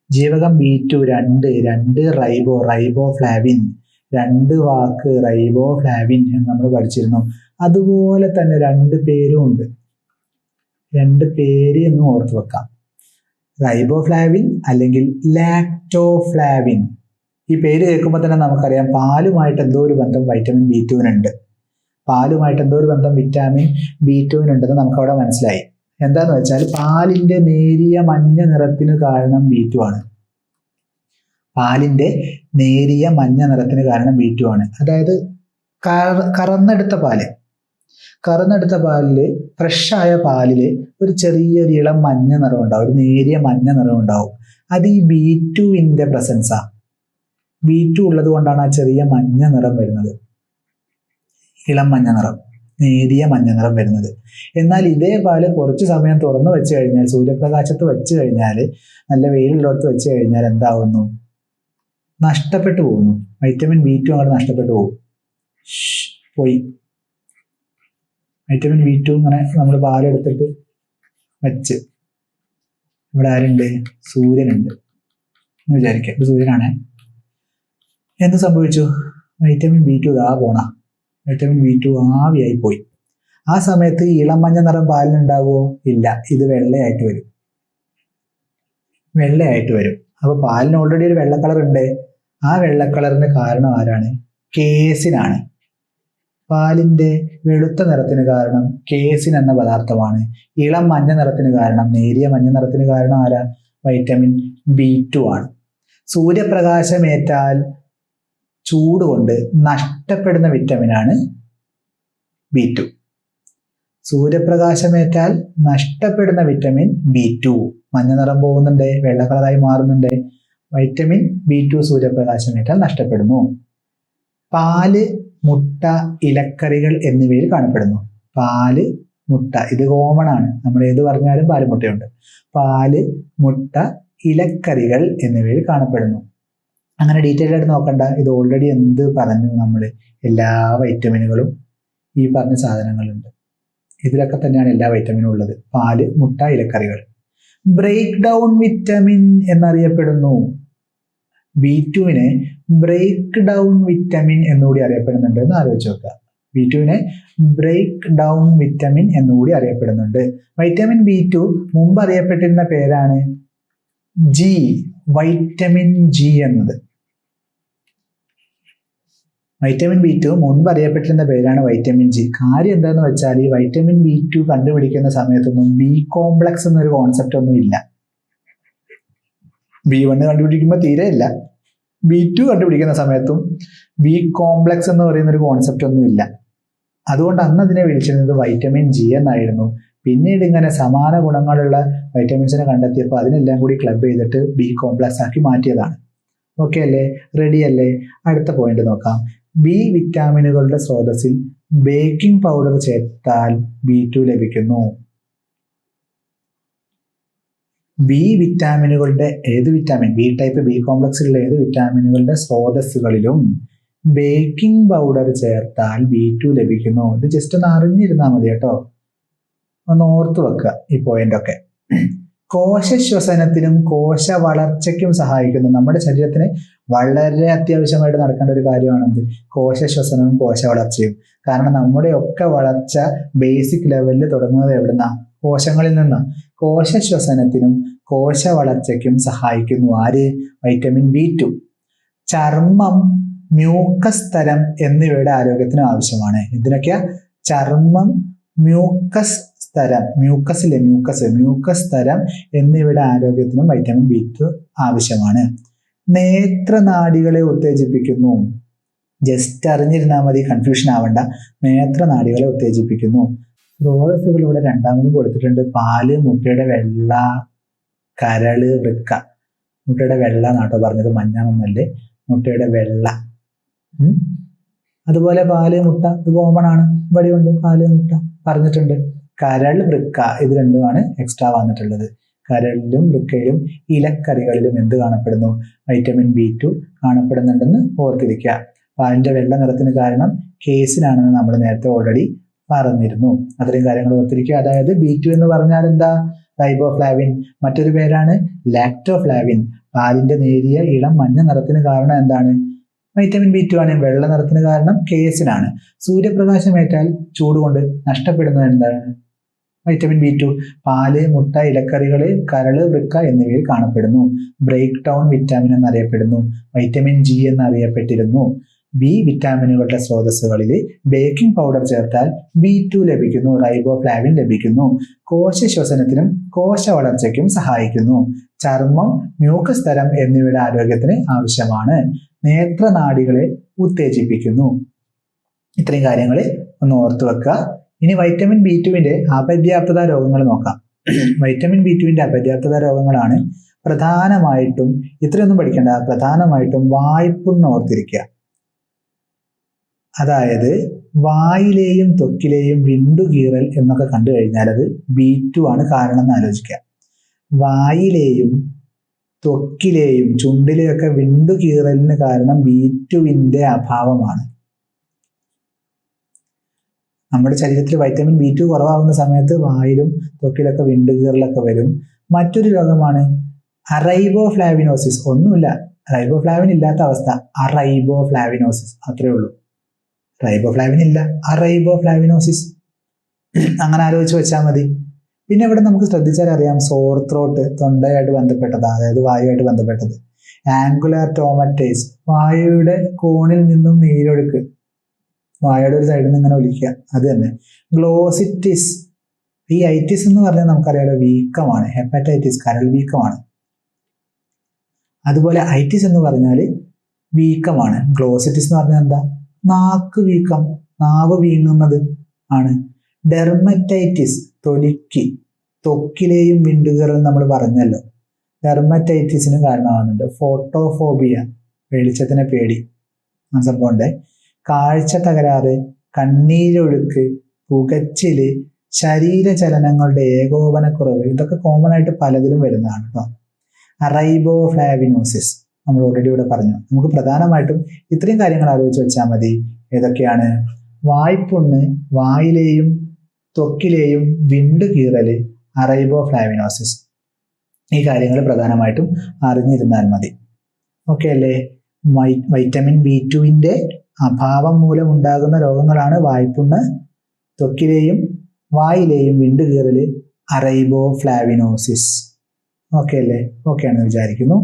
ജീവകം B2 രണ്ട് riboflavin, 2 വാക്ക് riboflavin എന്ന് നമ്മൾ പഠിച്ചിരുന്നു. അതുപോലെ തന്നെ 2 പേരും ഉണ്ട്. 2 പേര് എന്ന് ഓർത്ത് വെക്കാം. റൈബോഫ്ലാവിൻ അല്ലെങ്കിൽ ലാക്ടോഫ്ലാവിൻ. ഈ പേര് കേൾക്കുമ്പോൾ തന്നെ നമുക്കറിയാം പാലുമായിട്ട് എന്തോ ഒരു ബന്ധം വൈറ്റമിൻ B2-നുണ്ട്. പാലുമായിട്ട് എന്തോ ഒരു ബന്ധം വിറ്റാമിൻ B2-നുണ്ടെന്ന് നമുക്കവിടെ മനസ്സിലായി. എന്താന്ന് വെച്ചാൽ പാലിന്റെ നേരിയ മഞ്ഞ നിറത്തിന് കാരണം B2 ആണ്. പാലിന്റെ നേരിയ മഞ്ഞ നിറത്തിന് കാരണം B2 ആണ്. അതായത് കറന്നെടുത്ത പാലില് ഫ്രഷായ പാലില് ഒരു ചെറിയൊരു ഇളം മഞ്ഞ നിറം ഉണ്ടാവും, ഒരു നേരിയ മഞ്ഞ നിറം ഉണ്ടാവും. അത് ഈ B2-ന്റെ പ്രസൻസാ. B2 ഉള്ളത് കൊണ്ടാണ് ആ ചെറിയ മഞ്ഞ നിറം വരുന്നത്, ഇളം മഞ്ഞ നിറം, നേരിയ മഞ്ഞ നിറം വരുന്നത്. എന്നാൽ ഇതേ പാല് കുറച്ച് സമയം തുറന്നു വെച്ച് കഴിഞ്ഞാൽ, സൂര്യപ്രകാശത്ത് വെച്ച് കഴിഞ്ഞാൽ, നല്ല വെയിലുള്ളിടത്ത് വെച്ച് കഴിഞ്ഞാൽ എന്താവുന്നു? നഷ്ടപ്പെട്ടു പോകുന്നു. വൈറ്റമിൻ B2 അങ്ങോട്ട് നഷ്ടപ്പെട്ടു പോകും. പോയി വൈറ്റമിൻ B2. ഇങ്ങനെ നമ്മൾ പാലെടുത്തിട്ട് വെച്ച്, ഇവിടെ ആരുണ്ട്? സൂര്യനുണ്ട് എന്ന് വിചാരിക്കുക. ഇത് സൂര്യനാണേ. എന്ത് സംഭവിച്ചു? വൈറ്റമിൻ B2 വൈറ്റമിൻ B2 ആവിയായി പോയി. ആ സമയത്ത് ഇളം മഞ്ഞ നിറം പാലിനുണ്ടാവുമോ? ഇല്ല, ഇത് വെള്ളയായിട്ട് വരും. അപ്പൊ പാലിന് ഓൾറെഡി ഒരു വെള്ള കളർ ഉണ്ട്. ആ വെള്ള കളറിന് കാരണം ആരാണ്? കേസിനാണ്. പാലിന്റെ വെളുത്ത നിറത്തിന് കാരണം കേസിൻ എന്ന പദാർത്ഥമാണ്. ഇളം മഞ്ഞ നിറത്തിന് കാരണം, നേരിയ മഞ്ഞ നിറത്തിന് കാരണം ആരാ? വൈറ്റമിൻ B2 ആണ്. സൂര്യപ്രകാശമേറ്റാൽ ചൂട് കൊണ്ട് നഷ്ടപ്പെടുന്ന വിറ്റമിനാണ് B2. സൂര്യപ്രകാശമേറ്റാൽ നഷ്ടപ്പെടുന്ന വിറ്റമിൻ B2. മഞ്ഞ നിറം പോകുന്നുണ്ട്, വെള്ള കളറായി മാറുന്നുണ്ട്. വൈറ്റമിൻ B2 സൂര്യപ്രകാശമേറ്റാൽ നഷ്ടപ്പെടുന്നു. പാല്, മുട്ട, ഇലക്കറികൾ എന്നിവയിൽ കാണപ്പെടുന്നു. പാല്, മുട്ട, ഇത് കോമൺ ആണ്. നമ്മൾ ഏത് പറഞ്ഞാലും പാല്, മുട്ടയുണ്ട്. പാല്, മുട്ട, ഇലക്കറികൾ എന്നിവയിൽ കാണപ്പെടുന്നു. അങ്ങനെ ഡീറ്റെയിൽ ആയിട്ട് നോക്കണ്ട. ഇത് ഓൾറെഡി എന്ത് പറഞ്ഞു നമ്മൾ? എല്ലാ വൈറ്റമിനുകളും ഈ പറഞ്ഞ സാധനങ്ങളുണ്ട്. ഇതിലൊക്കെ തന്നെയാണ് എല്ലാ വൈറ്റമിനും ഉള്ളത്. പാല്, മുട്ട, ഇലക്കറികൾ. ബ്രേക്ക് ഡൗൺ വിറ്റമിൻ എന്നറിയപ്പെടുന്നു. B2-നെ ബ്രേക്ക് ഡൗൺ വിറ്റമിൻ എന്നുകൂടി അറിയപ്പെടുന്നുണ്ട് എന്ന് ആലോചിച്ച് നോക്കുക. B2-നെ ബ്രേക്ക് ഡൗൺ വിറ്റമിൻ എന്നുകൂടി അറിയപ്പെടുന്നുണ്ട്. വൈറ്റമിൻ B2 മുമ്പ് അറിയപ്പെട്ടിരുന്ന പേരാണ് വൈറ്റമിൻ G എന്നത്. വൈറ്റമിൻ B2 മുൻപ് അറിയപ്പെട്ടിരുന്ന പേരാണ് വൈറ്റമിൻ G. കാര്യം എന്താന്ന് വെച്ചാൽ ഈ വൈറ്റമിൻ B2 കണ്ടുപിടിക്കുന്ന സമയത്തൊന്നും B കോംപ്ലക്സ് എന്നൊരു കോൺസെപ്റ്റ് ഒന്നും ഇല്ല. B1 കണ്ടുപിടിക്കുമ്പോൾ തീരെ ഇല്ല. B2 കണ്ടുപിടിക്കുന്ന സമയത്തും B കോംപ്ലക്സ് എന്ന് പറയുന്ന ഒരു കോൺസെപ്റ്റ് ഒന്നും ഇല്ല. അതുകൊണ്ട് അന്ന് അതിനെ വിളിച്ചിരുന്നത് വൈറ്റമിൻ G എന്നായിരുന്നു. പിന്നീട് ഇങ്ങനെ സമാന ഗുണങ്ങളുള്ള വൈറ്റമിൻസിനെ കണ്ടെത്തിയപ്പോൾ അതിനെല്ലാം കൂടി ക്ലബ് ചെയ്തിട്ട് B കോംപ്ലക്സ് ആക്കി മാറ്റിയതാണ്. ഓക്കെ അല്ലേ? റെഡി അല്ലേ? അടുത്ത പോയിന്റ് നോക്കാം. B വിറ്റാമിനുകളുടെ സ്രോതസ്സിൽ ബേക്കിംഗ് പൗഡർ ചേർത്താൽ B2 ലഭിക്കുന്നു. B വിറ്റാമിനുകളുടെ ഏത് വിറ്റാമിൻ? B ടൈപ്പ് B കോംപ്ലക്സിലുള്ള ഏത് വിറ്റാമിനുകളുടെ സ്രോതസ്സുകളിലും ബേക്കിംഗ് പൗഡർ ചേർത്താൽ B2 ലഭിക്കുന്നു. ഇത് ജസ്റ്റ് ഒന്ന് അറിഞ്ഞിരുന്നാൽ മതി കേട്ടോ. ഒന്ന് ഓർത്തു വെക്കുക ഈ പോയിന്റ് ഒക്കെ. കോശശ്വസനത്തിനും കോശ വളർച്ചയ്ക്കും സഹായിക്കുന്നു. നമ്മുടെ ശരീരത്തിന് വളരെ അത്യാവശ്യമായിട്ട് നടക്കേണ്ട ഒരു കാര്യമാണെന്ത്? കോശശ്വസനവും കോശ വളർച്ചയും. കാരണം നമ്മുടെ ഒക്കെ വളർച്ച ബേസിക് ലെവലിൽ തുടങ്ങുന്നത് എവിടുന്നാ? കോശങ്ങളിൽ നിന്നാണ്. കോശശ്വസനത്തിനും കോശ വളർച്ചയ്ക്കും സഹായിക്കുന്നു ആര്? Vitamin B2. ചർമ്മം, മ്യൂക്കസ് തരം എന്നിവയുടെ ആരോഗ്യത്തിന് ആവശ്യമാണ്. ഇതിനൊക്കെയാ ചർമ്മം, മ്യൂക്കസ് തരം, മ്യൂക്കസ് തരം എന്നിവയുടെ ആരോഗ്യത്തിനും വൈറ്റമിൻ B2 ആവശ്യമാണ്. നേത്രനാഡികളെ ഉത്തേജിപ്പിക്കുന്നു. ജസ്റ്റ് അറിഞ്ഞിരുന്നാൽ മതി, കൺഫ്യൂഷൻ ആവണ്ട. നേത്രനാഡികളെ ഉത്തേജിപ്പിക്കുന്നു. സ്രോതസ്സുകൾ ഇവിടെ രണ്ടാമതും കൊടുത്തിട്ടുണ്ട്. പാല്, മുട്ടയുടെ വെള്ള, കരള്, വൃക്ക. മുട്ടയുടെ വെള്ള നാട്ടോ പറഞ്ഞത്, മഞ്ഞാണെന്നല്ലേ. മുട്ടയുടെ വെള്ള. അതുപോലെ പാല്, മുട്ട ഇത് കോമൺ ആണ്. ഇവിടെയുണ്ട് പാല്, മുട്ട പറഞ്ഞിട്ടുണ്ട്. കരൾ, വൃക്ക ഇത് രണ്ടുമാണ് എക്സ്ട്രാ വന്നിട്ടുള്ളത്. കരളിലും വൃക്കയിലും ഇലക്കറികളിലും എന്ത് കാണപ്പെടുന്നു? വൈറ്റമിൻ B2 കാണപ്പെടുന്നുണ്ടെന്ന് ഓർത്തിരിക്കുക. പാലിന്റെ വെള്ള നിറത്തിന് കാരണം കേസിനാണെന്ന് നമ്മൾ നേരത്തെ ഓൾറെഡി പറഞ്ഞിരുന്നു. അത്രയും കാര്യങ്ങൾ ഓർത്തിരിക്കുക. അതായത് B2 എന്ന് പറഞ്ഞാൽ എന്താ? റൈബോഫ്ലാവിൻ. മറ്റൊരു പേരാണ് ലാക്ടോഫ്ലാവിൻ. പാലിന്റെ നേരിയ ഇളം മഞ്ഞ നിറത്തിന് കാരണം എന്താണ്? വൈറ്റമിൻ B2 ആണ്. വെള്ള നിറത്തിന് കാരണം കേസിനാണ്. സൂര്യപ്രകാശമേറ്റാൽ ചൂട് കൊണ്ട് നഷ്ടപ്പെടുന്നത് എന്താണ്? Vitamin B2. പാല്, മുട്ട, ഇലക്കറികള്, കരള്, വൃക്ക എന്നിവയിൽ കാണപ്പെടുന്നു. ബ്രേക്ക് ഡൗൺ വിറ്റാമിൻ എന്നറിയപ്പെടുന്നു. Vitamin G എന്നറിയപ്പെട്ടിരുന്നു. ബി വിറ്റാമിനുകളുടെ സ്രോതസ്സുകളിൽ ബേക്കിംഗ് പൗഡർ ചേർത്താൽ B2 ലഭിക്കുന്നു. റൈബോഫ്ലാവിൻ ലഭിക്കുന്നു. കോശ ശ്വസനത്തിനും കോശ വളർച്ചയ്ക്കും സഹായിക്കുന്നു. ചർമ്മം, മ്യൂക്കസ് തരം എന്നിവയുടെ ആരോഗ്യത്തിന് ആവശ്യമാണ്. നേത്രനാഡികളെ ഉത്തേജിപ്പിക്കുന്നു. ഇത്രയും കാര്യങ്ങൾ ഒന്ന് ഓർത്തു വെക്കുക. ഇനി വൈറ്റമിൻ B2വിന്റെ അപര്യാപ്തത രോഗങ്ങൾ നോക്കാം. വൈറ്റമിൻ B2വിന്റെ അപര്യാപ്തത രോഗങ്ങളാണ് പ്രധാനമായിട്ടും, ഇത്രയൊന്നും പഠിക്കേണ്ട, പ്രധാനമായിട്ടും വായ്പുണ്ണ് ഓർത്തിരിക്കുക. അതായത് വായിലെയും ത്വക്കിലെയും വിണ്ടുകീറൽ എന്നൊക്കെ കണ്ടു കഴിഞ്ഞാൽ അത് B2 ആണ് കാരണം എന്ന് ആലോചിക്കുക. വായിലെയും ത്വക്കിലെയും ചുണ്ടിലെയൊക്കെ വിണ്ടുകീറലിന് കാരണം B2വിന്റെ അഭാവമാണ്. നമ്മുടെ ശരീരത്തിൽ വൈറ്റമിൻ B2 കുറവാകുന്ന സമയത്ത് വായിലും ത്വക്കിലൊക്കെ വിണ്ടുകീറലൊക്കെ വരും. മറ്റൊരു രോഗമാണ് അറൈബോഫ്ലാവിനോസിസ്. ഒന്നുമില്ല, റൈബോഫ്ലാവിൻ ഇല്ലാത്ത അവസ്ഥ, അറൈബോഫ്ലാവിനോസിസ്, അത്രേ ഉള്ളൂ. റൈബോഫ്ലാവിൻ ഇല്ല, അറൈബോഫ്ലാവിനോസിസ്, അങ്ങനെ ആലോചിച്ച് വെച്ചാൽ മതി. പിന്നെ ഇവിടെ നമുക്ക് ശ്രദ്ധിച്ചാൽ അറിയാം, സോർ ത്രോട്ട്, തൊണ്ടയായിട്ട് ബന്ധപ്പെട്ടത്, അതായത് വായുവായിട്ട് ബന്ധപ്പെട്ടത്. ആംഗുലാർ ടോമറ്റൈസ്, വായുയുടെ കോണിൽ നിന്നും നീരൊഴുക്ക്, വായയുടെ ഒരു സൈഡിൽ നിന്ന് ഇങ്ങനെ ഒലിക്കുക, അത് തന്നെ. ഗ്ലോസിറ്റിസ്, ഈ ഐറ്റിസ് എന്ന് പറഞ്ഞാൽ നമുക്കറിയാലോ വീക്കമാണ്, ഹെപ്പറ്റൈറ്റിസ്, കരൾ വീക്കമാണ്. അതുപോലെ ഐറ്റിസ് എന്ന് പറഞ്ഞാൽ വീക്കമാണ്. ഗ്ലോസിറ്റിസ് എന്ന് പറഞ്ഞാൽ എന്താ? നാക്ക് വീക്കം, നാവ് വീങ്ങുന്നത് ആണ്. ഡെർമറ്റൈറ്റിസ്, ത്വക്കിലെയും വിണ്ടുകീറൽ നമ്മൾ പറഞ്ഞല്ലോ, ഡെർമറ്റൈറ്റിസിന് കാരണമാകുന്നുണ്ട്. ഫോട്ടോഫോബിയ, വെളിച്ചത്തിനെ പേടി, ആ സംഭവമുണ്ട്. കാഴ്ച തകരാറ്, കണ്ണീരൊഴുക്ക്, പുകച്ചില്, ശരീരചലനങ്ങളുടെ ഏകോപനക്കുറവ്, ഇതൊക്കെ കോമൺ ആയിട്ട് പലതിലും വരുന്നതാണ് കേട്ടോ. റൈബോഫ്ലാവിനോസിസ് നമ്മൾ ഓൾറെഡി ഇവിടെ പറഞ്ഞു. നമുക്ക് പ്രധാനമായിട്ടും ഇത്രയും കാര്യങ്ങൾ ആലോചിച്ച് വെച്ചാൽ മതി. ഏതൊക്കെയാണ്? വായ്പുണ്ണ്, വായിലെയും ത്വക്കിലെയും വിണ്ടുകീറല്, റൈബോഫ്ലാവിനോസിസ്. ഈ കാര്യങ്ങൾ പ്രധാനമായിട്ടും അറിഞ്ഞിരുന്നാൽ മതി. ഓക്കെ അല്ലേ? വൈറ്റമിൻ B2വിന്റെ അഭാവം മൂലം ഉണ്ടാകുന്ന രോഗങ്ങളാണ് വായ്പുണ്ണ്, ത്വക്കിലെയും വായിലെയും വിണ്ടുകീറല്, റൈബോഫ്ലാവിനോസിസ്. ഓക്കെ അല്ലേ? ഓക്കെ ആണെന്ന് വിചാരിക്കുന്നു.